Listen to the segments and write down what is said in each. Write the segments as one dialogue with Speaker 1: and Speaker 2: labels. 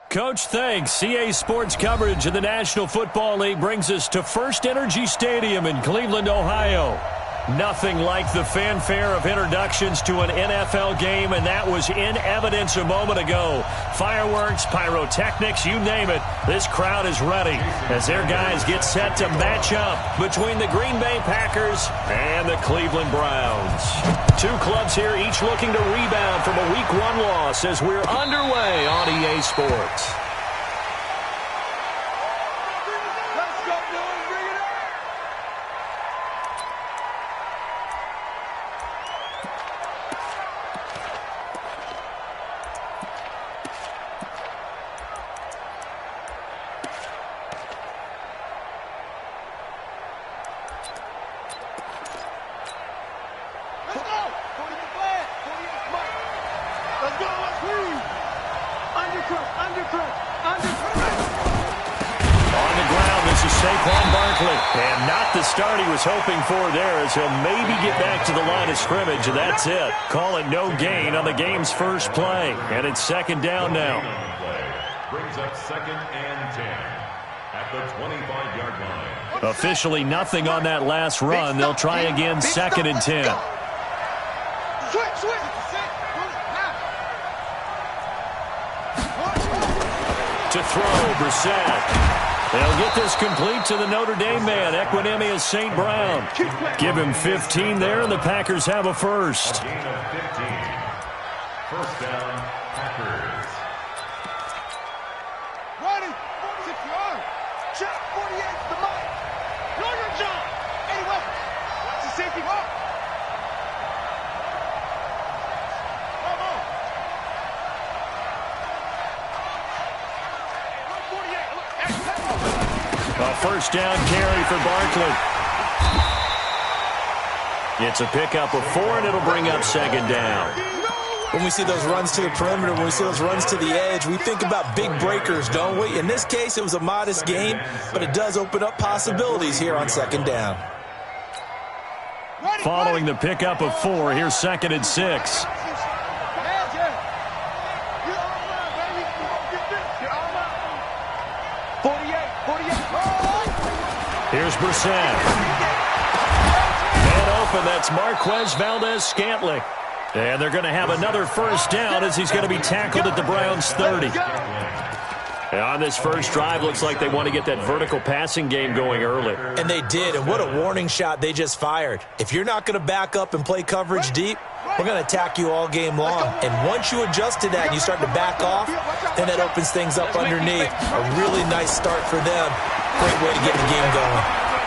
Speaker 1: Coach, thanks. CA Sports coverage of the National Football League brings us to First Energy Stadium in Cleveland, Ohio. Nothing like the fanfare of introductions to an NFL game, and that was in evidence a moment ago. Fireworks, pyrotechnics, you name it. This crowd is ready as their guys get set to match up between the Green Bay Packers and the Cleveland Browns. Two clubs here, each looking to rebound from a Week 1 loss as we're underway on EA Sports. Hoping for there as he'll maybe get back to the line of scrimmage, and that's it. Call it no gain on the game's first play, and it's second down now.
Speaker 2: Brings up 2nd and 10 at the 25-yard line.
Speaker 1: Officially nothing on that last run. They'll try again 2nd and 10. To throw, Brissett. They'll get this complete to the Notre Dame man, Equanimeous St. Brown. Give him 15 there, and the Packers have a first.
Speaker 2: A gain of 15. First down, Packers.
Speaker 3: Ready, 46-yard. Check, 48, the mic. Know your job. Anyway, watch the safety go.
Speaker 1: A first down carry for Barkley. It's a pickup of 4, and it'll bring up 2nd down.
Speaker 4: When we see those runs to the perimeter, when we see those runs to the edge, we think about big breakers, don't we? In this case, it was a modest gain, but it does open up possibilities here on 2nd down.
Speaker 1: Following the pickup of 4, here's 2nd and 6. Here's Brissett. Man open, that's Marquez Valdez-Scantling. And they're going to have another first down as he's going to be tackled at the Browns' 30. And on this first drive, looks like they want to get that vertical passing game going early.
Speaker 4: And they did, and what a warning shot they just fired. If you're not going to back up and play coverage deep, we're going to attack you all game long. And once you adjust to that and you start to back off, then that opens things up underneath. A really nice start for them. Great way to get the game going.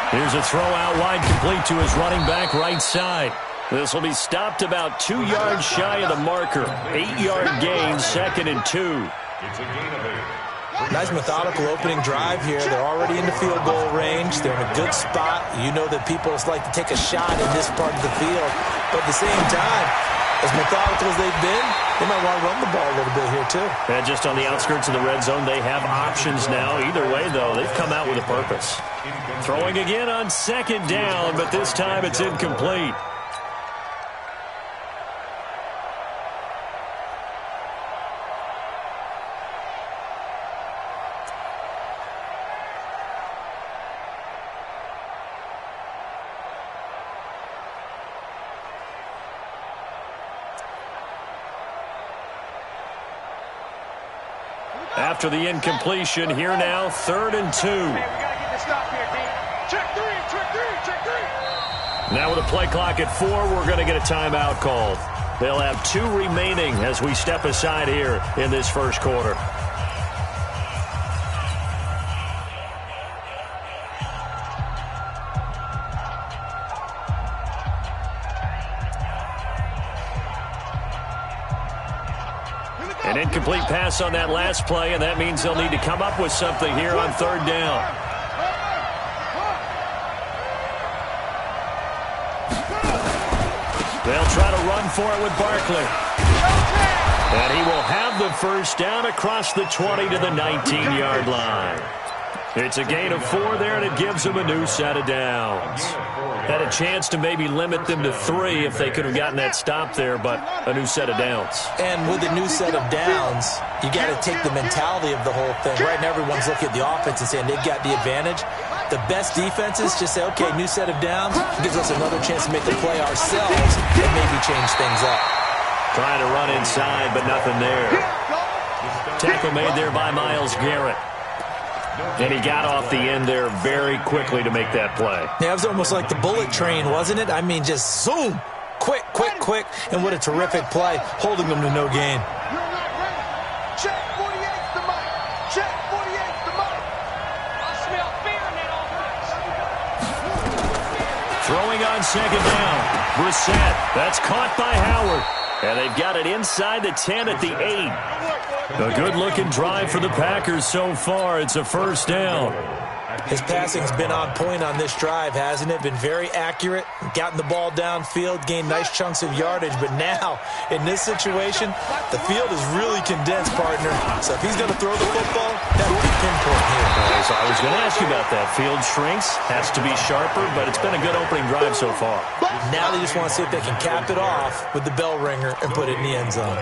Speaker 1: Here's a throw out wide complete to his running back right side. This will be stopped about 2 yards shy of the marker. 8-yard gain, 2nd and 2.
Speaker 2: It's a gain of 8.
Speaker 4: Nice methodical opening drive here. They're already in the field goal range. They're in a good spot. You know that people like to take a shot in this part of the field. But at the same time, as methodical as they've been, they might want to run the ball a little bit here too.
Speaker 1: And just on the outskirts of the red zone, they have options now. Either way, though, they've come out with a purpose. Throwing again on 2nd down, but this time it's incomplete. After the incompletion, here now, 3rd and 2. Now with a play clock at 4, we're going to get a timeout called. They'll have 2 remaining as we step aside here in this first quarter. An incomplete pass on that last play, and that means they'll need to come up with something here on 3rd down. They'll try to run for it with Barkley. And he will have the first down across the 20 to the 19-yard line. It's a gain of 4 there, and it gives them a new set of downs. Had a chance to maybe limit them to 3 if they could have gotten that stop there, but a new set of downs.
Speaker 4: And with a new set of downs, you got to take the mentality of the whole thing. Right now, everyone's looking at the offense and saying they've got the advantage. The best defenses just say, okay, new set of downs. It gives us another chance to make the play ourselves and maybe change things up.
Speaker 1: Trying to run inside, but nothing there. Tackle made there by Myles Garrett. And he got off the end there very quickly to make that play.
Speaker 4: Yeah, it was almost like the bullet train, wasn't it? I mean, just zoom. Quick, quick, quick. And what a terrific play, holding them to no gain.
Speaker 3: Check 48's the mic. Check 48's the mic. I smell fear in that offense.
Speaker 1: Throwing on second down. Brissett. That's caught by Howard. And they've got it inside the 10 at the 8. A good-looking drive for the Packers so far. It's a first down.
Speaker 4: His passing's been on point on this drive, hasn't it? Been very accurate, gotten the ball downfield, gained nice chunks of yardage. But now, in this situation, the field is really condensed, partner. So if he's going to throw the football, that would be pinpoint here.
Speaker 1: So I was going to ask you about that. Field shrinks, has to be sharper, but it's been a good opening drive so far.
Speaker 4: Now they just want to see if they can cap it off with the bell ringer and put it in the end zone.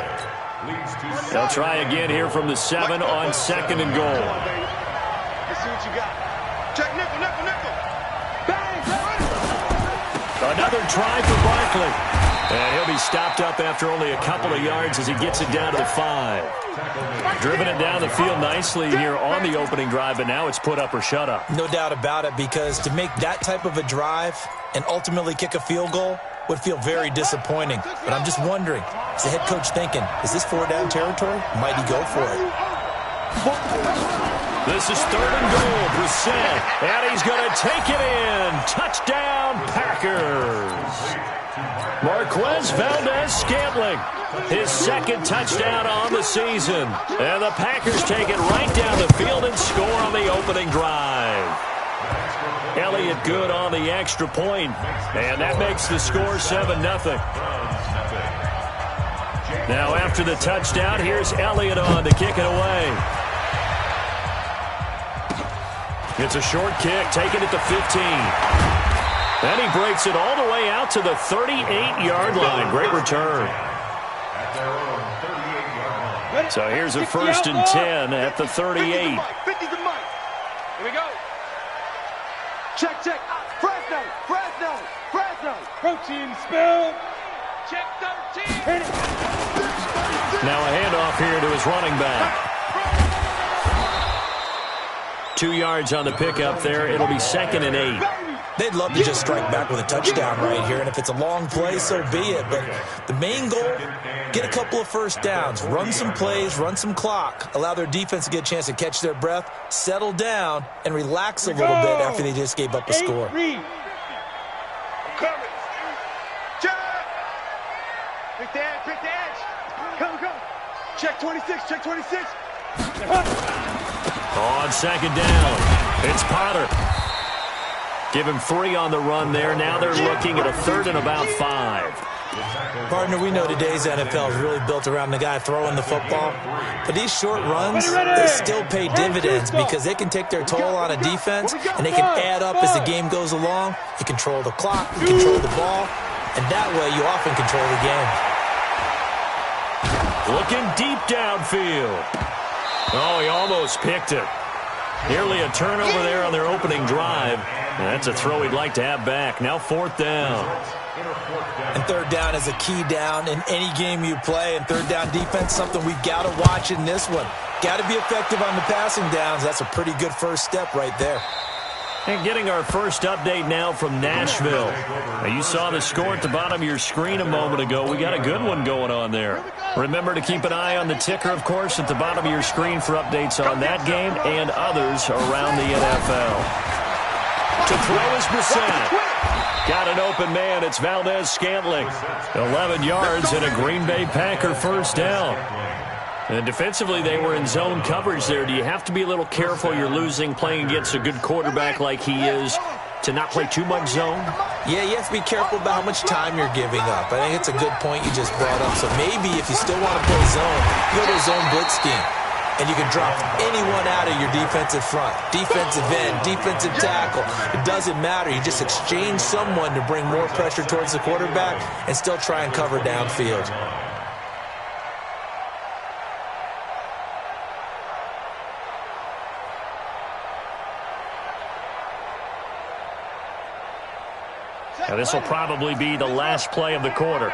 Speaker 1: They'll try again here from the 7 on second and goal.
Speaker 3: Let's see what you got. Check nickel, nickel, nickel. Bang!
Speaker 1: Another try for Barkley. And he'll be stopped up after only a couple of yards as he gets it down to the 5. Driven it down the field nicely here on the opening drive, but now it's put up or shut up.
Speaker 4: No doubt about it, because to make that type of a drive and ultimately kick a field goal would feel very disappointing. But I'm just wondering, is the head coach thinking, is this 4-down territory? Might he go for it?
Speaker 1: This is 3rd and goal. Brissett, and he's going to take it in. Touchdown, Packers. Marquez Valdez-Scantling, his 2nd touchdown on the season. And the Packers take it right down the field and score on the opening drive. Elliott good on the extra point, and that makes the score 7-0. Now after the touchdown, here's Elliott on to kick it away. It's a short kick, taken at the 15. Then he breaks it all the way out to the 38-yard line. Great return. So here's a 1st and 10 at the 38.
Speaker 3: 50's the mic. Here we go. Check, check. Fresno, Fresno, Fresno. Protein spill. Check 13.
Speaker 1: Now a handoff here to his running back. 2 yards on the pickup there. It'll be 2nd and 8.
Speaker 4: They'd love to just strike back with a touchdown right here, and if it's a long play, so be it. But the main goal, get a couple of first downs, run some plays, run some clock, allow their defense to get a chance to catch their breath, settle down, and relax a little bit after they just gave up a score.
Speaker 3: Coming. Check. Pick the edge, pick the edge. Come, come. Check 26, check 26.
Speaker 1: On second down, it's Potter. Give him 3 on the run there. Now they're looking at a 3rd and about 5.
Speaker 4: Partner, we know today's NFL is really built around the guy throwing the football. But these short runs, they still pay dividends because they can take their toll on a defense, and they can add up as the game goes along. You control the clock, you control the ball, and that way you often control the game.
Speaker 1: Looking deep downfield. Oh, he almost picked it. Nearly a turnover there on their opening drive. And that's a throw he'd like to have back. Now 4th down.
Speaker 4: And 3rd down is a key down in any game you play. And 3rd down defense, something we've got to watch in this one. Got to be effective on the passing downs. That's a pretty good first step right there.
Speaker 1: And getting our first update now from Nashville. Now, you saw the score at the bottom of your screen a moment ago. We got a good one going on there. Remember to keep an eye on the ticker, of course, at the bottom of your screen for updates on that game and others around the NFL. To throw is Brissett. Got an open man. It's Valdez-Scantling. 11 yards and a Green Bay Packer first down. And defensively, they were in zone coverage there. Do you have to be a little careful? You're losing, playing against a good quarterback like he is, to not play too much zone?
Speaker 4: Yeah, you have to be careful about how much time you're giving up. I think it's a good point you just brought up. So maybe if you still want to play zone, you go to a zone blitz scheme. and you can drop anyone out of your defensive front. Defensive end, defensive tackle. It doesn't matter. You just exchange someone to bring more pressure towards the quarterback and still try and cover downfield.
Speaker 1: Now, this will probably be the last play of the quarter.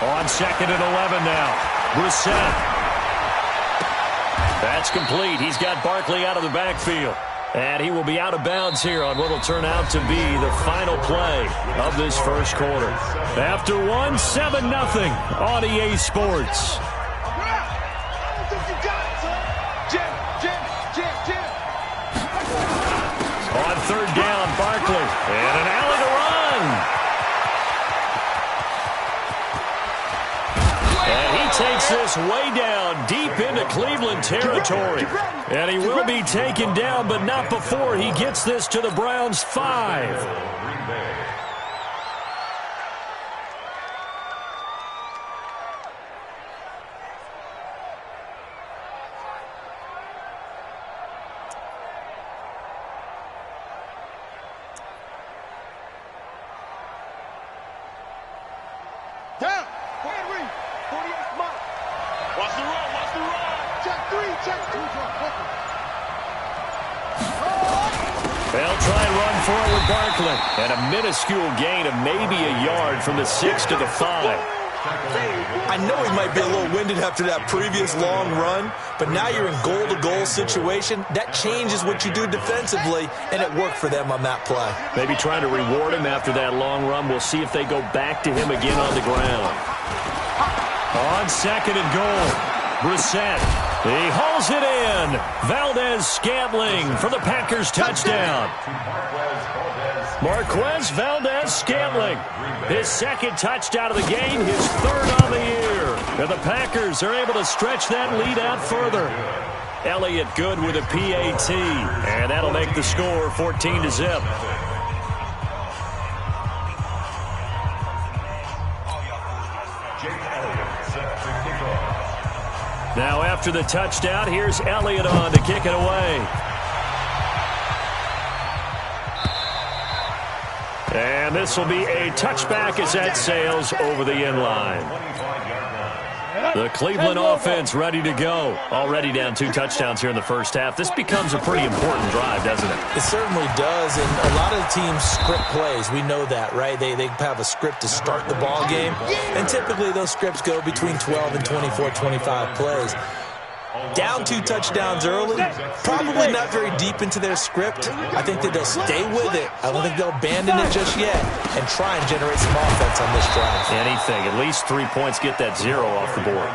Speaker 1: On 2nd and 11 now. Brissett. That's complete. He's got Barkley out of the backfield. And he will be out of bounds here on what will turn out to be the final play of this first quarter. After one, 7-0 on EA Sports. On 3rd down, Barkley. And an alley to run. And he takes this way down, deep into Cleveland territory. And he will be taken down, but not before he gets this to the Browns' 5. They'll try and run forward Barkley. And a minuscule gain of maybe a yard from the 6 to the 5.
Speaker 4: I know he might be a little winded after that previous long run, but now you're in goal-to-goal situation. That changes what you do defensively, and it worked for them on that play.
Speaker 1: Maybe trying to reward him after that long run. We'll see if they go back to him again on the ground. On 2nd and goal, Brissett. He hauls it in. Valdez-Scantling for the Packers touchdown. Marquez Valdez-Scantling. His 2nd touchdown of the game, his 3rd on the year. And the Packers are able to stretch that lead out further. Elliott good with a PAT. And that'll make the score 14-0. Now after the touchdown, here's Elliott on to kick it away. And this will be a touchback as that sails over the end line. The Cleveland offense ready to go. Already down 2 touchdowns here in the first half. This becomes a pretty important drive, doesn't it?
Speaker 4: It certainly does, and a lot of the teams script plays. We know that, right? They have a script to start the ball game, and typically those scripts go between 12 and 24, 25 plays. Down 2 touchdowns early, probably not very deep into their script. I think that they'll stay with it. I don't think they'll abandon it just yet and try and generate some offense on this drive.
Speaker 1: Anything. At least 3 points, get that 0 off the board.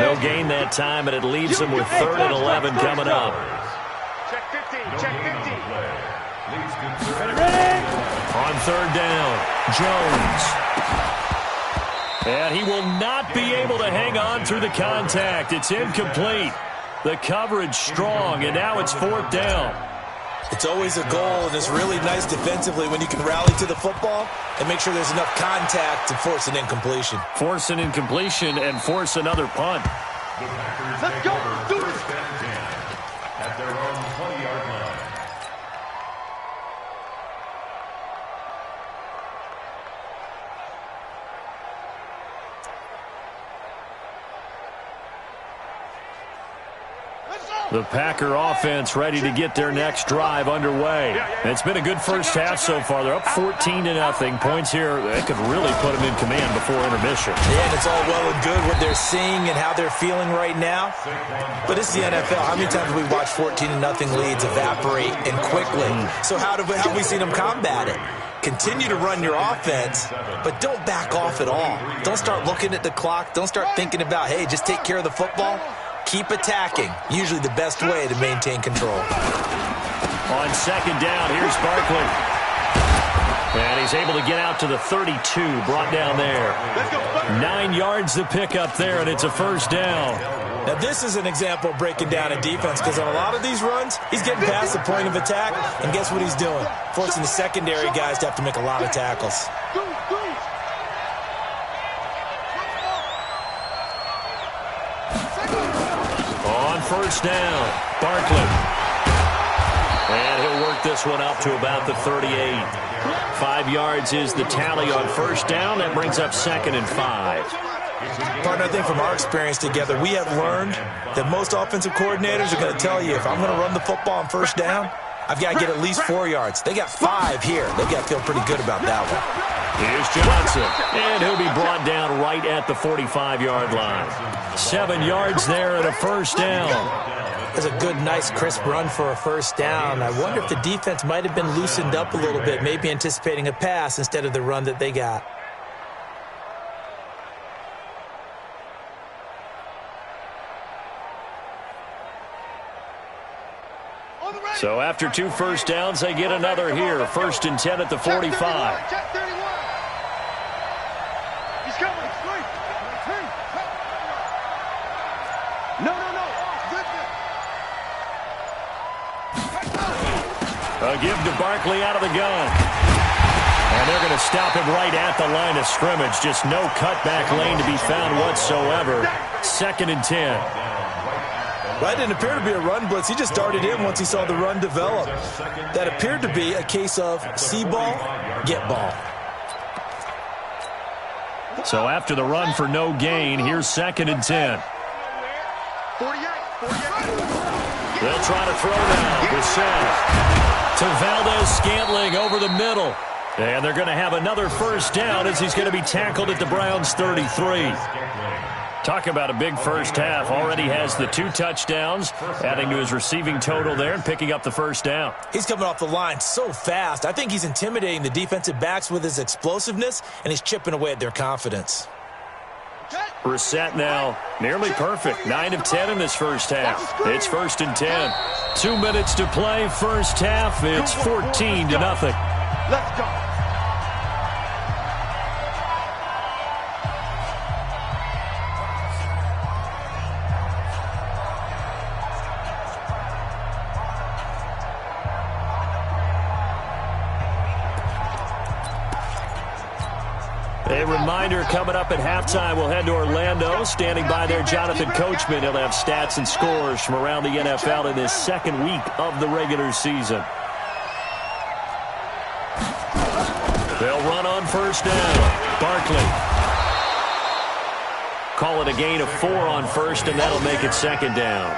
Speaker 1: No gain that time, and it leaves them with 3rd and 11 coming up.
Speaker 3: Check 15, check 15.
Speaker 1: On 3rd down, Jones. And he will not be able to hang on through the contact. It's incomplete. The coverage strong, and now it's 4th down.
Speaker 4: It's always a goal, and it's really nice defensively when you can rally to the football and make sure there's enough contact to force an incompletion.
Speaker 1: Force an incompletion and force another punt.
Speaker 3: Let's go. Do it.
Speaker 2: At their own 20-yard line.
Speaker 1: The Packer offense ready to get their next drive underway. And it's been a good first half so far. They're up 14-0. Points here, they could really put them in command before intermission.
Speaker 4: Yeah, and it's all well and good what they're seeing and how they're feeling right now. But it's the NFL. How many times have we watched 14-0 leads evaporate and quickly? So how have we seen them combat it? Continue to run your offense, but don't back off at all. Don't start looking at the clock. Don't start thinking about, hey, just take care of the football. Keep attacking. Usually the best way to maintain control.
Speaker 1: On 2nd down, here's Barkley. And he's able to get out to the 32, brought down there. 9 yards to pick up there, and it's a 1st down.
Speaker 4: Now, this is an example of breaking down a defense because on a lot of these runs, he's getting past the point of attack, and guess what he's doing? Forcing the secondary guys to have to make a lot of tackles.
Speaker 1: On first down, Barkley. And he'll work this one up to about the 38. 5 yards is the tally on first down. That brings up 2nd and 5.
Speaker 4: Partner, I think from our experience together, we have learned that most offensive coordinators are going to tell you, if I'm going to run the football on first down, I've got to get at least 4 yards. They got 5 here. They got to feel pretty good about that one.
Speaker 1: Here's Johnson, and he'll be brought down right at the 45-yard line. 7 yards there and a first down.
Speaker 4: That's a good, nice, crisp run for a first down. I wonder if the defense might have been loosened up a little bit, maybe anticipating a pass instead of the run that they got.
Speaker 1: So after 2 first downs, they get another here. 1st and 10 at the 45.
Speaker 3: Check 31. He's coming. No.
Speaker 1: A give to Barkley out of the gun. And they're going to stop him right at the line of scrimmage. Just no cutback lane to be found whatsoever. 2nd and 10.
Speaker 4: Well, that didn't appear to be a run blitz. He just darted in once he saw the run develop. That appeared to be a case of see ball, get ball.
Speaker 1: So after the run for no gain, here's 2nd and 10.
Speaker 3: 48.
Speaker 1: They'll try to throw now. Brissett to Valdez-Scantling over the middle. And they're going to have another first down as he's going to be tackled at the Browns' 33. Talk about a big first half. Already has the 2 touchdowns, adding to his receiving total there and picking up the first down.
Speaker 4: He's coming off the line so fast. I think he's intimidating the defensive backs with his explosiveness, and he's chipping away at their confidence.
Speaker 1: Brissett now nearly perfect. 9 of 10 in this first half. It's 1st and 10. 2 minutes to play. First half. It's 14-0.
Speaker 3: Let's go.
Speaker 1: A reminder coming up at halftime. We'll head to Orlando. Standing by there, Jonathan Coachman. He'll have stats and scores from around the NFL in this 2nd week of the regular season. They'll run on first down. Barkley. Call it a gain of 4 on first, and that'll make it 2nd down.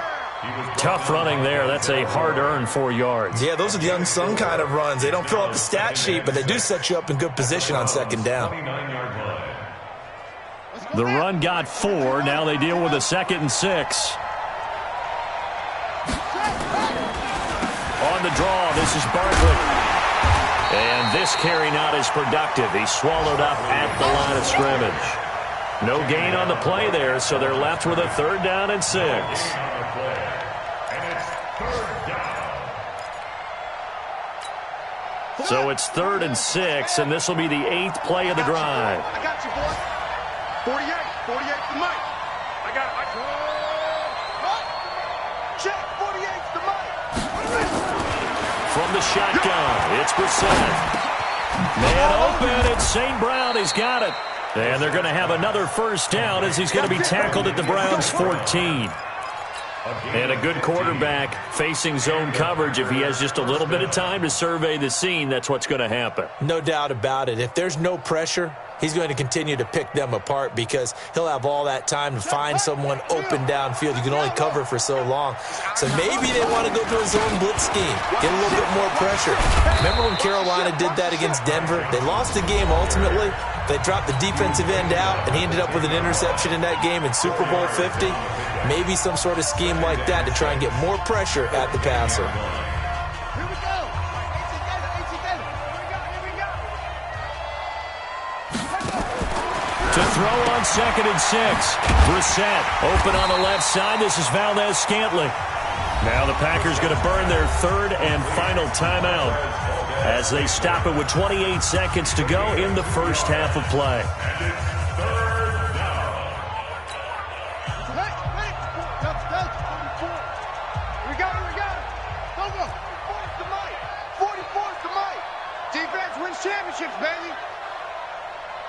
Speaker 1: Tough running there. That's a hard-earned 4 yards.
Speaker 4: Yeah, those are the unsung kind of runs. They don't fill up the stat sheet, but they do set you up in good position on 2nd down.
Speaker 1: The run got 4. Now they deal with a 2nd and 6. On the draw, this is Barkley. And this carry not as productive. He's swallowed up at the line of scrimmage. No gain on the play there, so they're left with a 3rd down and 6. So it's 3rd and 6, and this will be the 8th play of the drive.
Speaker 3: I got you, boy. 48 to Mike. I got it. Check, 48 to Mike.
Speaker 1: From the shotgun, it's Brissett. Man open, it's St. Brown. He's got it. And they're going to have another first down as he's going to be tackled at the Browns' 14. And a good quarterback facing zone coverage. If he has just a little bit of time to survey the scene, that's what's going to happen.
Speaker 4: No doubt about it. If there's no pressure, he's going to continue to pick them apart because he'll have all that time to find someone open downfield. You can only cover for so long. So maybe they want to go to a zone blitz scheme, get a little bit more pressure. Remember when Carolina did that against Denver? They lost the game ultimately. They dropped the defensive end out, and he ended up with an interception in that game in Super Bowl 50. Maybe some sort of scheme like that to try and get more pressure at the passer.
Speaker 3: Here we go.
Speaker 1: To throw on 2nd and 6. Brissett open on the left side. This is Valdez-Scantling. Now the Packers going to burn their 3rd and final timeout as they stop it with 28 seconds to go in the first half of play.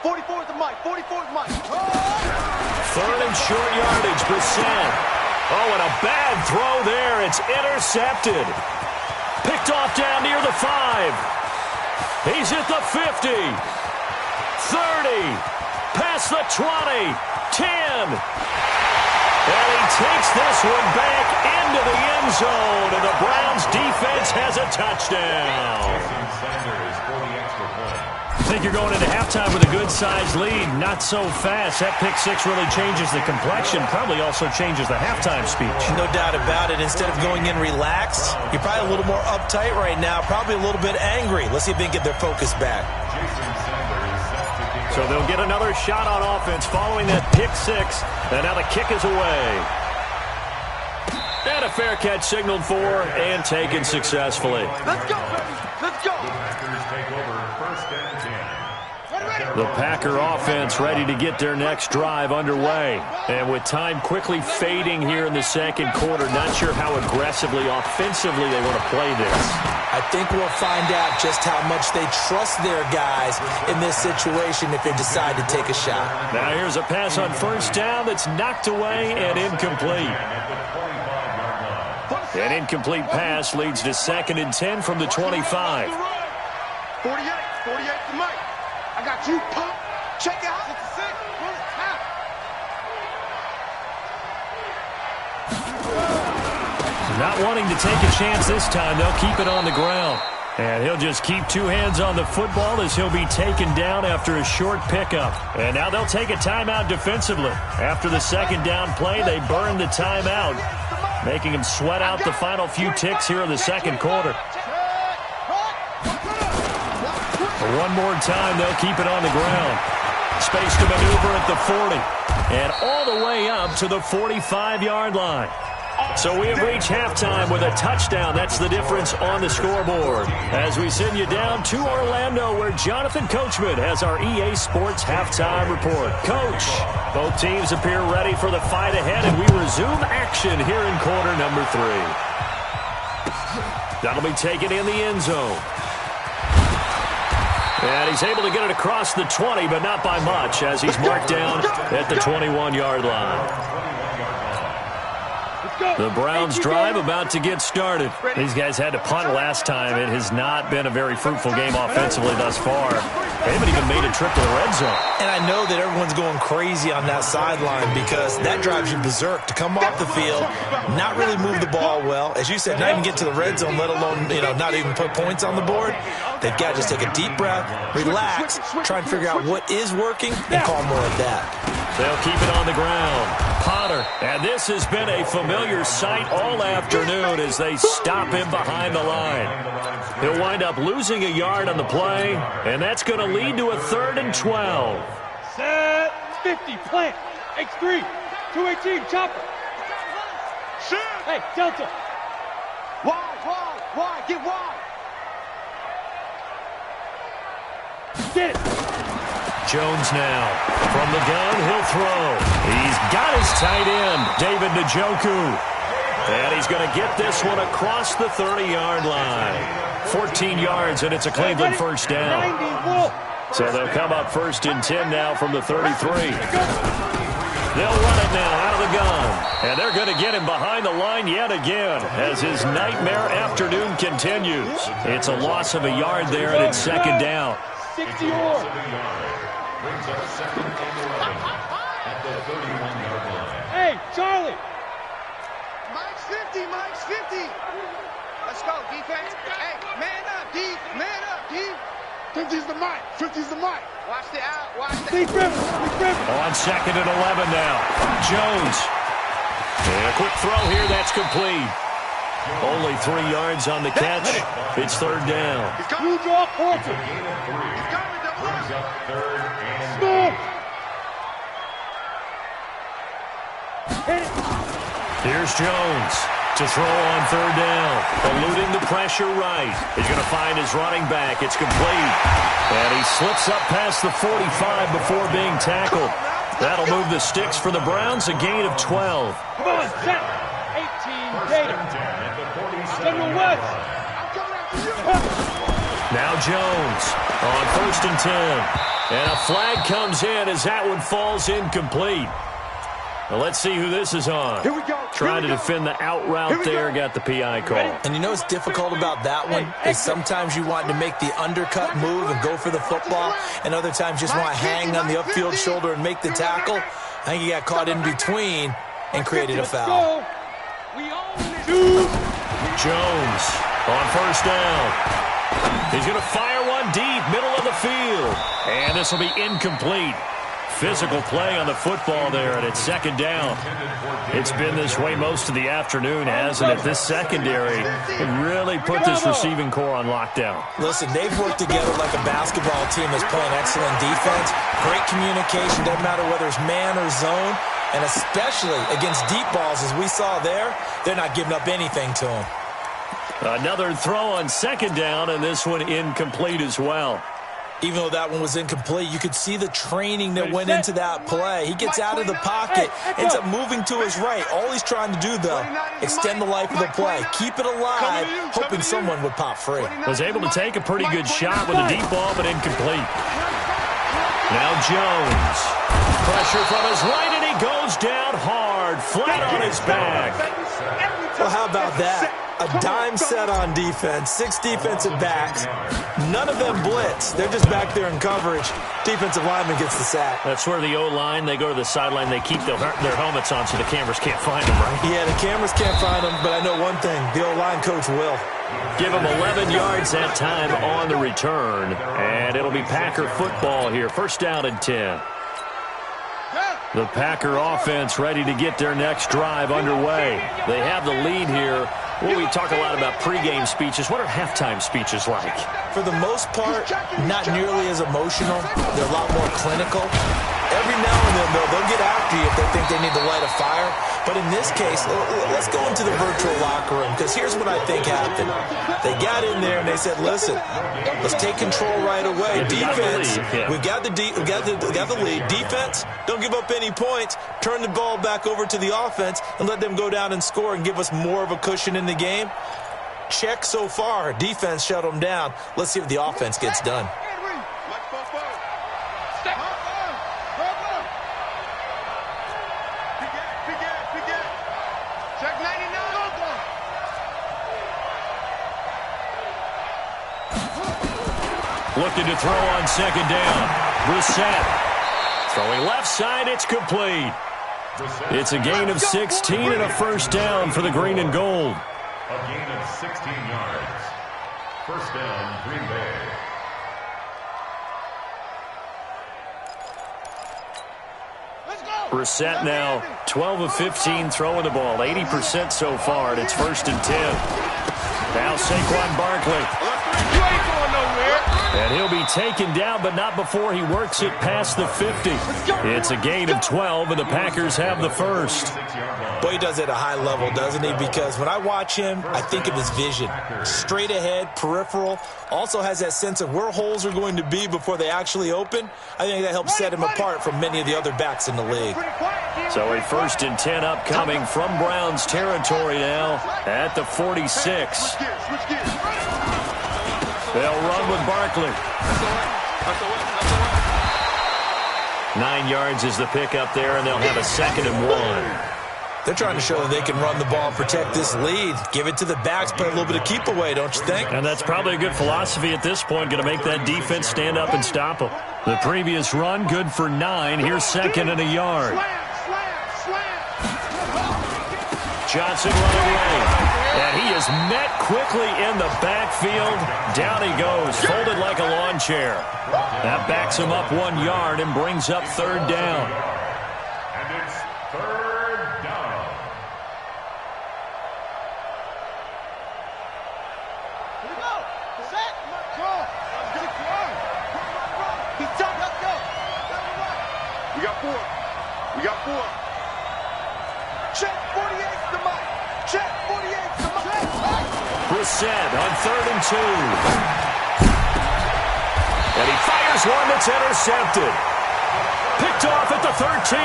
Speaker 3: 44 is the mic. 44 is the mic.
Speaker 1: Third and short yardage, Brissett. Oh, and a bad throw there. It's intercepted. Picked off down near the 5. He's at the 50. 30. Past the 20. 10. And he takes this one back into the end zone, and the Browns defense has a touchdown. I think you're going into halftime with a good-sized lead. Not so fast. That pick six really changes the complexion, probably also changes the halftime speech.
Speaker 4: No doubt about it. Instead of going in relaxed, you're probably a little more uptight right now, probably a little bit angry. Let's see if they can get their focus back.
Speaker 1: So they'll get another shot on offense following that pick six. And now the kick is away. And a fair catch signaled for and taken successfully.
Speaker 3: Let's go, baby. Let's go.
Speaker 1: The Packer offense ready to get their next drive underway. And with time quickly fading here in the second quarter, not sure how aggressively, offensively they want to play this.
Speaker 4: I think we'll find out just how much they trust their guys in this situation if they decide to take a shot.
Speaker 1: Now here's a pass on first down that's knocked away and incomplete. An incomplete pass leads to 2nd and 10 from the 25.
Speaker 3: 48 to Mike. I got you, pump. Check it out. 66.
Speaker 1: Not wanting to take a chance this time, they'll keep it on the ground. And he'll just keep two hands on the football as he'll be taken down after a short pickup. And now they'll take a timeout defensively. After the second down play, they burn the timeout, making them sweat out the final few ticks here in the second quarter. One more time, they'll keep it on the ground. Space to maneuver at the 40. And all the way up to the 45-yard line. So we have reached halftime with a touchdown. That's the difference on the scoreboard. As we send you down to Orlando, where Jonathan Coachman has our EA Sports halftime report. Coach, both teams appear ready for the fight ahead, and we resume action here in quarter number 3. That'll be taken in the end zone. And he's able to get it across the 20, but not by much, as he's marked down at the 21-yard line. The Browns drive about to get started. These guys had to punt last time. It has not been a very fruitful game offensively thus far. They haven't even made a trip to the red zone. And I know that everyone's going crazy on that sideline because that drives you berserk to come off the field, not really move the ball well. As you said, not even get to the red zone, let alone, not even put points on the board. They've got to just take a deep breath, relax, try and figure out what is working, and call more of that. They'll keep it on the ground. Potter. And this has been a familiar sight all afternoon as they stop him behind the line. He'll wind up losing a yard on the play, and that's going to lead to a 3rd and 12.
Speaker 3: Set 50, plant. X3, 218, chopper. Shoot. Hey, Delta. Wide, get wide. Get it.
Speaker 1: Jones now. From the gun, he'll throw. He's got his tight end, David Njoku. And he's going to get this one across the 30-yard line. 14 yards, and it's a Cleveland first down. So they'll come up 1st and 10 now from the 33. They'll run it now out of the gun. And they're going to get him behind the line yet again as his nightmare afternoon continues. It's a loss of a yard there, and it's 2nd down.
Speaker 3: 60 yards. Hey, Charlie. Mike's 50, Mike's 50. Let's go, defense. Hey, man up, D. Man up, D. 50's the mic. 50's the mic. Watch the out. Watch the... Big river.
Speaker 1: On 2nd and 11 now. Jones. And a quick throw here. That's complete. Only 3 yards on the catch. It's 3rd down.
Speaker 3: You draw quarter.
Speaker 2: Brings up 3rd and 8.
Speaker 1: Here's Jones to throw on 3rd down. Eluding the pressure right. He's going to find his running back. It's complete. And he slips up past the 45 before being tackled. That'll move the sticks for the Browns, a gain of 12.
Speaker 3: Come on, set. 18, Gator. General West.
Speaker 1: Now Jones on 1st and 10. And a flag comes in as that one falls incomplete. Well, let's see who this is on.
Speaker 3: Here we go.
Speaker 1: Trying to defend the out route there, got the PI call.
Speaker 4: And you know what's difficult about that one is sometimes you want to make the undercut move and go for the football, and other times just want to hang on the upfield shoulder and make the tackle. I think he got caught in between and created a foul.
Speaker 1: Jones on first down. He's going to fire one deep, middle of the field. And this will be incomplete. Physical play on the football there, and it's second down. It's been this way most of the afternoon, hasn't it? This secondary really put this receiving core on lockdown.
Speaker 4: Listen, they've worked together like a basketball team that's playing excellent defense. Great communication, doesn't matter whether it's man or zone. And especially against deep balls, as we saw there, they're not giving up anything to them.
Speaker 1: Another throw on second down, and this one incomplete as well.
Speaker 4: Even though that one was incomplete, you could see the training that went into that play. He gets out of the pocket, ends up moving to his right. All he's trying to do, though, extend the life of the play. Keep it alive, hoping someone would pop free.
Speaker 1: Was able to take a pretty good shot with a deep ball, but incomplete. Now Jones. Pressure from his right, and he goes down hard, flat on his back.
Speaker 4: Well, how about that? A dime set on defense, 6 defensive backs. None of them blitz. They're just back there in coverage. Defensive lineman gets the sack.
Speaker 1: That's where the O-line, they go to the sideline, they keep their helmets on so the cameras can't find them, right?
Speaker 4: Yeah, the cameras can't find them, but I know one thing. The O-line coach will.
Speaker 1: Give him 11 yards that time on the return. And it'll be Packer football here. First down and 10. The Packer offense ready to get their next drive underway. They have the lead here. Well, we talk a lot about pregame speeches. What are halftime speeches like?
Speaker 4: For the most part, not nearly as emotional. They're a lot more clinical. Every now and then, though, they'll get after you if they think they need to light a fire. But in this case, let's go into the virtual locker room, because here's what I think happened. They got in there and they said, listen, let's take control right away. Defense, we got the lead. Defense, don't give up any points. Turn the ball back over to the offense and let them go down and score and give us more of a cushion in the game. Check so far. Defense shut them down. Let's see if the offense gets done.
Speaker 1: Looking to throw on second down. Brissett. Throwing left side, it's complete. It's a gain of 16 and a first down for the green and gold.
Speaker 2: A gain of 16 yards. First down, Green Bay.
Speaker 1: Brissett now 12 of 15 throwing the ball. 80% so far, and it's first and 10. Now Saquon Barkley. And he'll be taken down, but not before he works it past the 50. It's a gain of 12, and the Packers have the first.
Speaker 4: Boy, he does it at a high level, doesn't he? Because when I watch him, I think of his vision. Straight ahead, peripheral. Also has that sense of where holes are going to be before they actually open. I think that helps set him apart from many of the other backs in the league.
Speaker 1: So a first and 10 upcoming from Browns territory now at the 46. They'll run with Barkley. 9 yards is the pickup there, and they'll have a second and 1.
Speaker 4: They're trying to show that they can run the ball and protect this lead. Give it to the backs, play a little bit of keep away, don't you think?
Speaker 1: And that's probably a good philosophy at this point, going to make that defense stand up and stop them. The previous run, good for 9. Here's second and a yard. Johnson running away. And he is met quickly in the backfield. Down he goes, folded like a lawn chair. That backs him up 1 yard and brings up third down.
Speaker 2: And it's third down.
Speaker 3: Here we go. Set. Go. Let's go. He's done. Let's go. We got 4. We got 4. Check 48's the mic. Check 48's the mic.
Speaker 1: Brissett on third and 2. And he fires one that's intercepted. Picked off at the 13.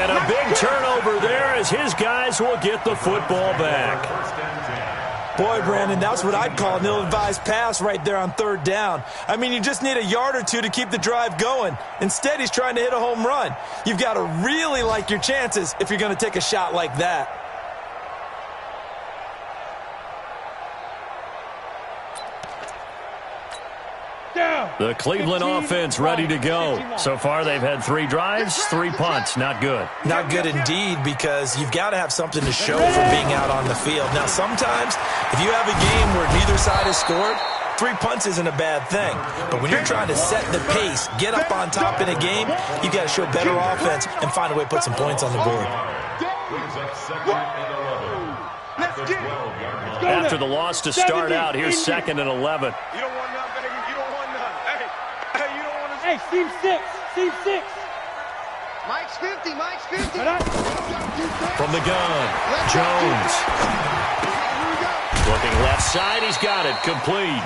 Speaker 1: And a big turnover there as his guys will get the football back.
Speaker 2: First and 10.
Speaker 4: Boy, Brandon, that's what I'd call an ill-advised pass right there on third down. I mean, you just need a yard or two to keep the drive going. Instead, he's trying to hit a home run. You've got to really like your chances if you're going to take a shot like that.
Speaker 1: The Cleveland offense ready to go. So far, they've had 3 drives, 3 punts. Not good.
Speaker 4: Not good indeed, because you've got to have something to show for being out on the field. Now, sometimes, if you have a game where neither side has scored, 3 punts isn't a bad thing. But when you're trying to set the pace, get up on top in a game, you got to show better offense and find a way to put some points on the board.
Speaker 1: After the loss to start out, here's 2nd and 11.
Speaker 3: You don't want none, baby. You don't want none. Hey, you don't want to...
Speaker 5: Hey, Steve 6. Steve 6.
Speaker 3: Mike's 50. Mike's 50.
Speaker 1: From the gun, Jones. Looking left side, he's got it, complete.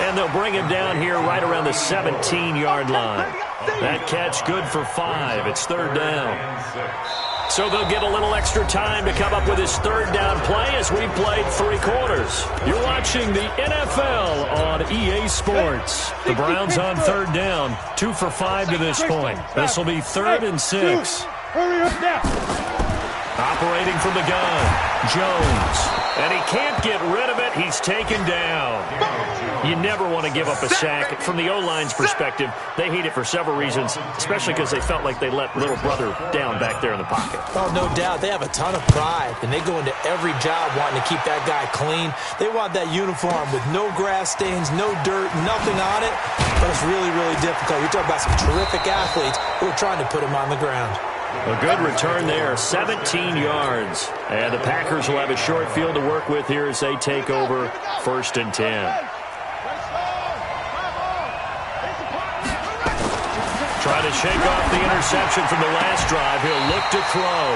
Speaker 1: And they'll bring him down here right around the 17-yard line. That catch good for 5. It's 3rd down. So they'll get a little extra time to come up with his 3rd down play as we played 3 quarters. You're watching the NFL on EA Sports. The Browns on 3rd down, 2 for 5 to this point. This will be 3rd and 6.
Speaker 5: Hurry up now.
Speaker 1: Operating from the gun, Jones. And he can't get rid of it. He's taken down. You never want to give up a sack. From the O-line's perspective, they hate it for several reasons, especially because they felt like they let little brother down back there in the pocket.
Speaker 4: Oh, no doubt. They have a ton of pride, and they go into every job wanting to keep that guy clean. They want that uniform with no grass stains, no dirt, nothing on it. But it's really, really difficult. You're talking about some terrific athletes who are trying to put him on the ground.
Speaker 1: A good return there, 17 yards. And the Packers will have a short field to work with here as they take over 1st and 10. Trying to shake off the interception from the last drive. He'll look to throw.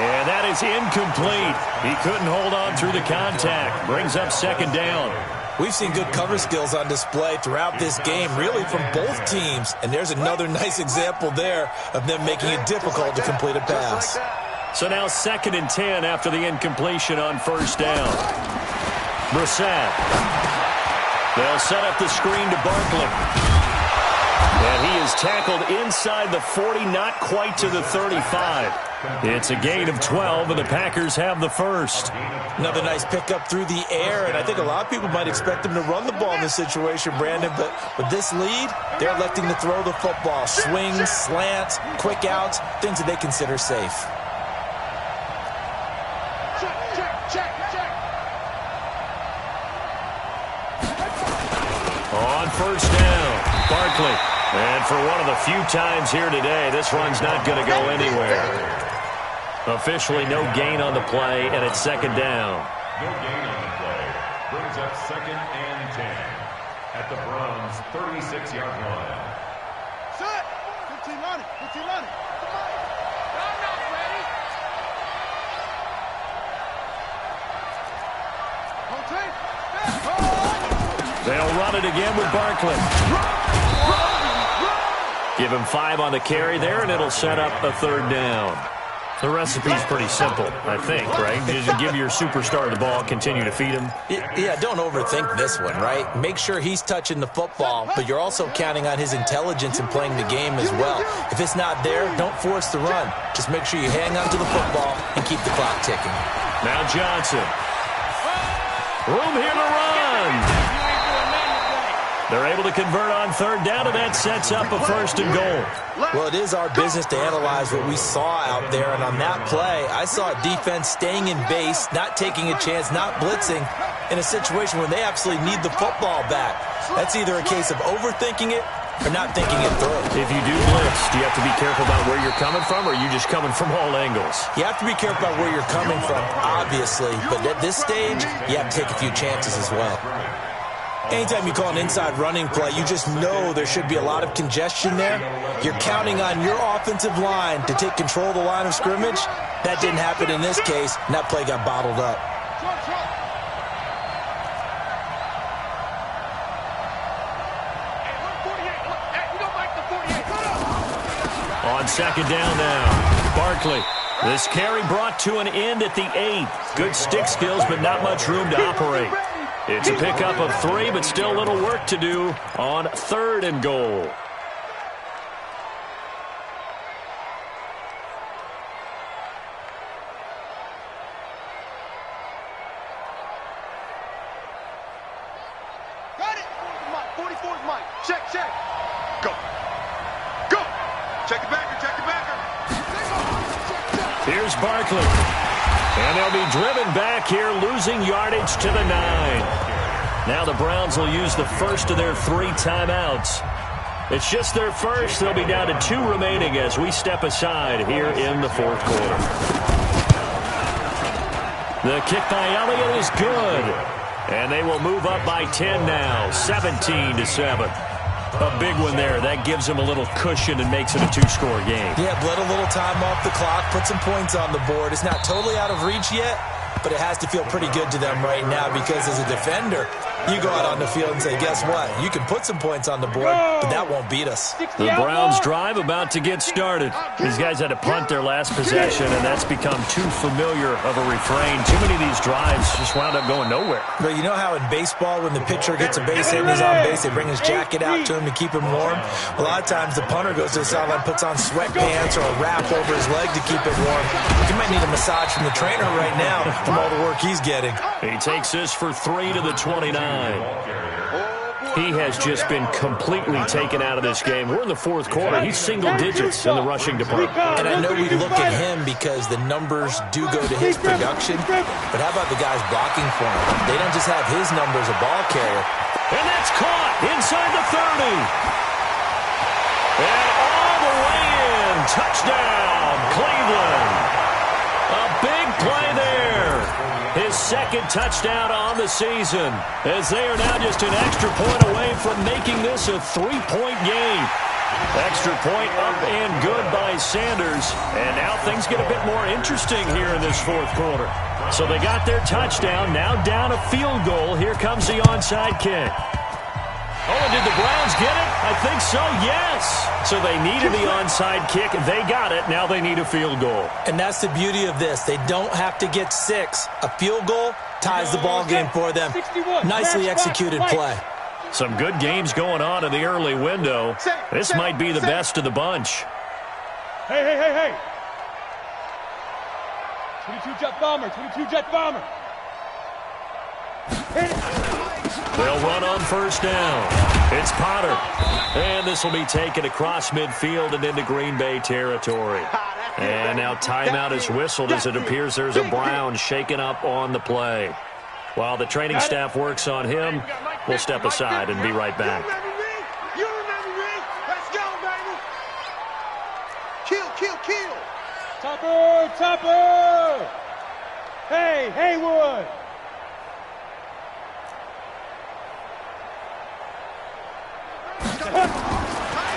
Speaker 1: And that is incomplete. He couldn't hold on through the contact. Brings up 2nd down.
Speaker 4: We've seen good cover skills on display throughout this game, really from both teams. And there's another nice example there of them making it difficult to complete a pass.
Speaker 1: So now 2nd and 10 after the incompletion on 1st down. Brissett. They'll set up the screen to Barkley. And he is tackled inside the 40, not quite to the 35. It's a gain of 12, and the Packers have the 1st.
Speaker 4: Another nice pickup through the air, and I think a lot of people might expect them to run the ball in this situation, Brandon, but with this lead, they're electing to throw the football. Swings, slants, quick outs, things that they consider safe.
Speaker 1: On 1st down, Barkley. And for one of the few times here today, this run's not going to go anywhere. Officially no gain on the play, and it's 2nd down.
Speaker 2: No gain on the play. Brings up 2nd and 10 at the Browns' 36-yard line.
Speaker 3: Set. 15 on it. 15 on it. Come on. I'm not ready.
Speaker 1: They'll run it again with Barkley. Give him 5 on the carry there, and it'll set up a 3rd down. The recipe's pretty simple, I think, right? You just give your superstar the ball, continue to feed him.
Speaker 4: Yeah, don't overthink this one, right? Make sure he's touching the football, but you're also counting on his intelligence in playing the game as well. If it's not there, don't force the run. Just make sure you hang on to the football and keep the clock ticking.
Speaker 1: Now Johnson. Room here to run. They're able to convert on 3rd down, and that sets up a 1st and goal.
Speaker 4: Well, it is our business to analyze what we saw out there, and on that play, I saw a defense staying in base, not taking a chance, not blitzing, in a situation where they absolutely need the football back. That's either a case of overthinking it or not thinking it through.
Speaker 1: If you do blitz, do you have to be careful about where you're coming from, or are you just coming from all angles?
Speaker 4: You have to be careful about where you're coming from, obviously, but at this stage, you have to take a few chances as well. Anytime you call an inside running play, you just know there should be a lot of congestion there. You're counting on your offensive line to take control of the line of scrimmage. That didn't happen in this case, and that play got bottled up.
Speaker 1: On 2nd down now, Barkley. This carry brought to an end at the 8. Good stick skills, but not much room to operate. It's a pickup of 3, but still a little work to do on 3rd and goal.
Speaker 3: Got it. 44's Mike. Check, check. Go. Go. Check the backer, check the backer.
Speaker 1: Here's Barkley. And they'll be driven back here, losing yardage to the 9. Now the Browns will use the first of their 3 timeouts. It's just their first. They'll be down to 2 remaining as we step aside here in the 4th quarter. The kick by Elliott is good. And they will move up by 10 now, 17-7. A big one there. That gives them a little cushion and makes it a 2-score game.
Speaker 4: Yeah, bled a little time off the clock, put some points on the board. It's not totally out of reach yet, but it has to feel pretty good to them right now because as a defender, you go out on the field and say, guess what? You can put some points on the board, but that won't beat us.
Speaker 1: The Browns drive about to get started. These guys had to punt their last possession, and that's become too familiar of a refrain. Too many of these drives just wound up going nowhere.
Speaker 4: But you know how in baseball, when the pitcher gets a base hit and he's on base, they bring his jacket out to him to keep him warm? A lot of times the punter goes to the sideline, puts on sweatpants or a wrap over his leg to keep it warm. He might need a massage from the trainer right now from all the work he's getting.
Speaker 1: He takes this for 3 to the 29. He has just been completely taken out of this game. We're in the 4th quarter. He's single digits in the rushing department.
Speaker 4: And I know we look at him because the numbers do go to his production, but how about the guys blocking for him? They don't just have his numbers, a ball carrier.
Speaker 1: And that's caught inside the 30. And all the way in. Touchdown, Cleveland. A big play there. His 2nd touchdown on the season, as they are now just an extra point away from making this a 3-point game. Extra point up and good by Sanders. And now things get a bit more interesting here in this 4th quarter. So they got their touchdown, now down a field goal. Here comes the onside kick. Oh, and did the Browns get it? I think so, yes. So they needed the onside kick. They got it. Now they need a field goal.
Speaker 4: And that's the beauty of this. They don't have to get 6. A field goal ties the ball game for them. Nicely executed play.
Speaker 1: Some good games going on in the early window. This might be the best of the bunch.
Speaker 5: Hey. 22 jet bomber, 22 jet bomber. Hit it.
Speaker 1: They'll run on 1st down. It's Potter. And this will be taken across midfield and into Green Bay territory. And now timeout is whistled as it appears there's a Brown shaken up on the play. While the training staff works on him, we'll step aside and be right back.
Speaker 3: You remember me? Let's go, baby. Kill.
Speaker 5: Topper. Hey, Haywood.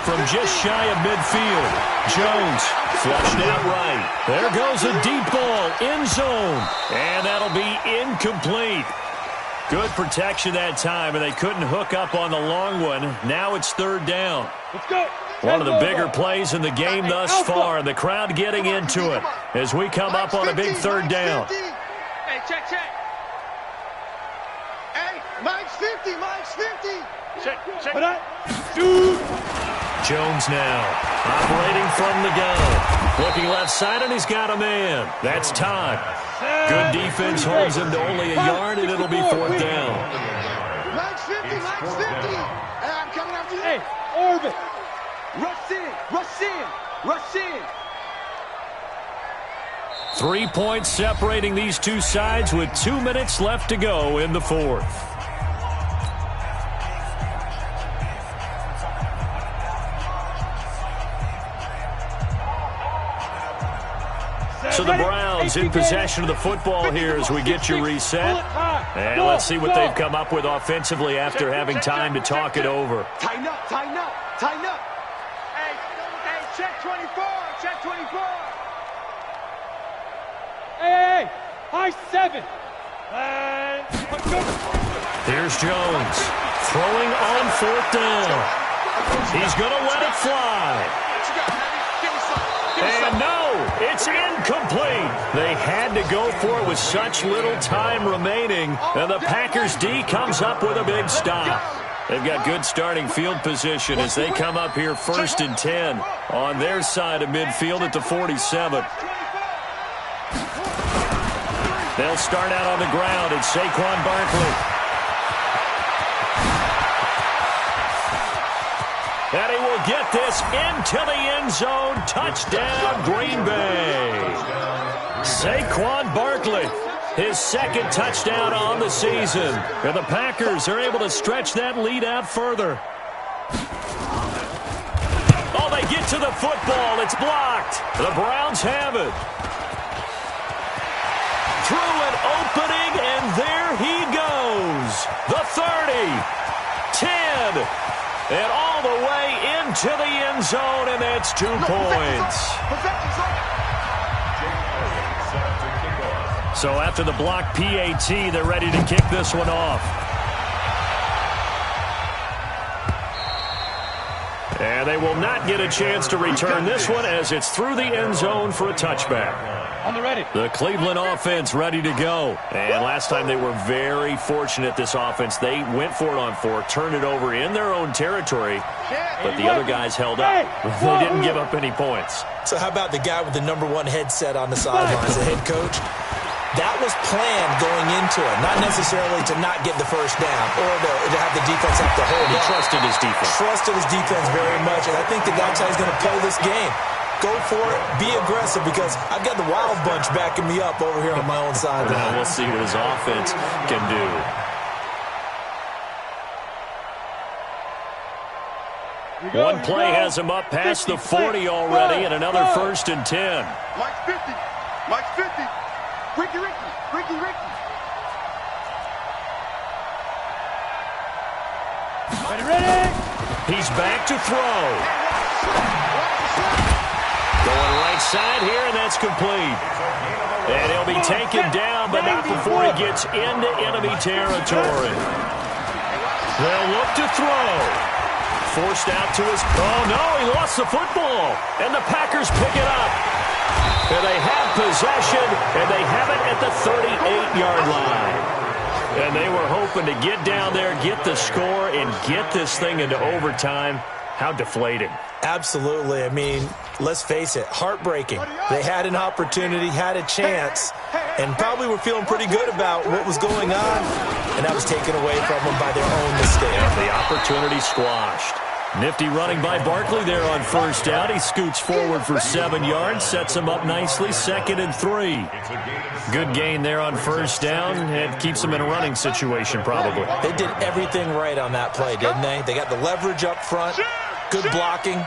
Speaker 1: From just shy of midfield, Jones flushed out right. There goes a deep ball, end zone, and that'll be incomplete. Good protection that time, and they couldn't hook up on the long one. Now it's 3rd down.
Speaker 5: Let's go.
Speaker 1: One of the bigger plays in the game thus far, and the crowd getting into it as we come up on a big 3rd down.
Speaker 3: Hey, check. Hey, Mike's 50. Check.
Speaker 1: Jones now operating from the gun. Looking left side, and he's got a man. That's Todd. Good defense holds him to only a yard, and it'll be 4th down.
Speaker 3: Mike's 50. Hey, I'm coming after you.
Speaker 5: Hey, orbit.
Speaker 3: Rush in.
Speaker 1: 3 points separating these two sides with 2 minutes left to go in the 4th. So the Browns in possession of the football here as we get you reset. And let's see what they've come up with offensively after having time to talk it over.
Speaker 3: Tighten up. Hey, check 24.
Speaker 5: Hey, high 7.
Speaker 1: Here's Jones throwing on 4th down. He's going to let it fly. And no, it's incomplete. They had to go for it with such little time remaining. And the Packers D comes up with a big stop. They've got good starting field position as they come up here 1st and 10 on their side of midfield at the 47. They'll start out on the ground. It's Saquon Barkley. And he will get this into the end zone. Touchdown, Green Bay. Saquon Barkley, his 2nd touchdown on the season. And the Packers are able to stretch that lead out further. Oh, they get to the football. It's blocked. The Browns have it. Through an opening, and there he goes. The 30, 10, and all the way into the end zone, and that's 2 points. So after the block PAT, they're ready to kick this one off. And they will not get a chance to return this one as it's through the end zone for a touchback.
Speaker 5: On the ready.
Speaker 1: The Cleveland offense ready to go. And last time they were very fortunate, this offense. They went for it on 4, turned it over in their own territory, but the other guys held up. They didn't give up any points.
Speaker 4: So how about the guy with the #1 headset on the sidelines, the head coach? That was planned going into it, not necessarily to not get the first down or to have the defense have to hold it.
Speaker 1: He trusted his defense.
Speaker 4: Trusted his defense very much, and I think that that's how he's going to play this game. Go for it, be aggressive, because I've got the Wild Bunch backing me up over here on my own sideline.
Speaker 1: Well, we'll see what his offense can do. One play has him up past the 40 already, and another 1st and 10.
Speaker 3: Mike's 50. Mike's 50. Ricky.
Speaker 5: Ready.
Speaker 1: He's back to throw. Going right side here, and that's complete. And he'll be taken down, but not before he gets into enemy territory. They'll look to throw. Forced out to his... Oh, no, he lost the football. And the Packers pick it up. And they have possession, and they have it at the 38-yard line. And they were hoping to get down there, get the score, and get this thing into overtime. How deflating.
Speaker 4: Absolutely. I mean, let's face it, heartbreaking. They had an opportunity, had a chance, and probably were feeling pretty good about what was going on, and that was taken away from them by their own mistake.
Speaker 1: The opportunity squashed. Nifty running by Barkley there on 1st down. He scoots forward for 7 yards, sets him up nicely, 2nd and 3. Good gain there on 1st down. It keeps him in a running situation probably.
Speaker 4: They did everything right on that play, didn't they? They got the leverage up front, good blocking,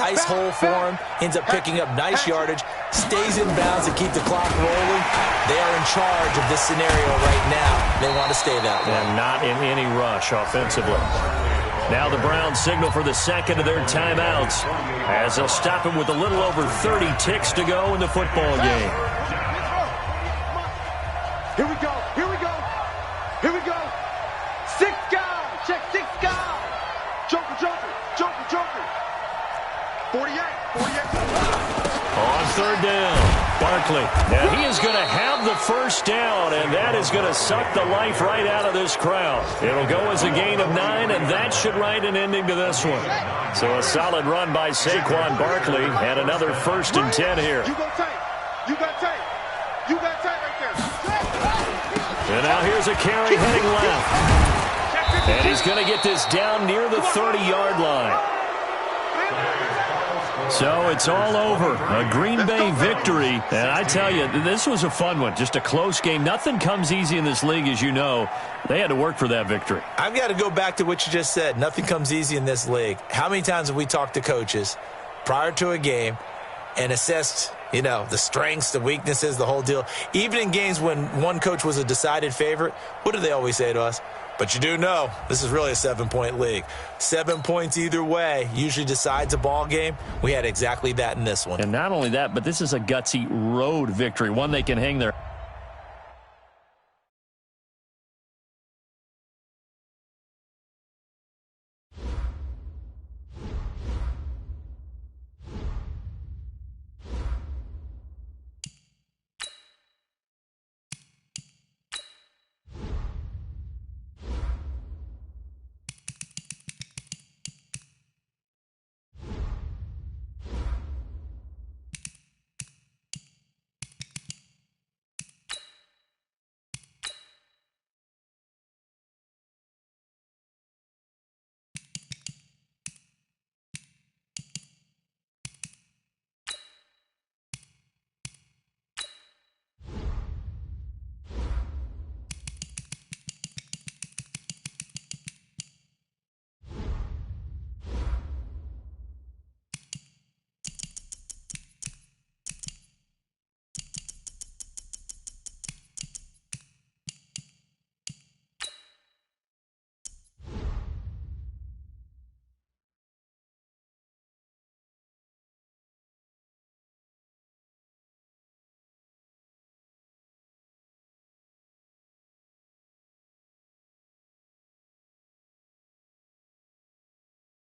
Speaker 4: nice hole for him, ends up picking up nice yardage, stays in bounds to keep the clock rolling. They are in charge of this scenario right now. They want to stay that way.
Speaker 1: And not in any rush offensively. Now the Browns signal for the 2nd of their timeouts as they'll stop him with a little over 30 ticks to go in the football game.
Speaker 3: Here we go. 6 guys. Check 6 guys. Joker. 48.
Speaker 1: On 3rd down, Barkley. Now he is going to have the 1st down, and that is going to suck the life right out of this crowd. It'll go as a gain of 9, and that should write an ending to this one. So a solid run by Saquon Barkley, and another 1st and 10 here.
Speaker 3: You got tape right there.
Speaker 1: And now here's a carry heading left. And he's going to get this down near the 30-yard line. So it's all over. A Green Bay victory. And I tell you, this was a fun one. Just a close game. Nothing comes easy in this league, as you know. They had to work for that victory.
Speaker 4: I've got to go back to what you just said. Nothing comes easy in this league. How many times have we talked to coaches prior to a game and assessed, the strengths, the weaknesses, the whole deal? Even in games when one coach was a decided favorite, what do they always say to us? But you do know this is really a 7-point league. 7 points either way usually decides a ball game. We had exactly that in this one.
Speaker 1: And not only that, but this is a gutsy road victory, one they can hang their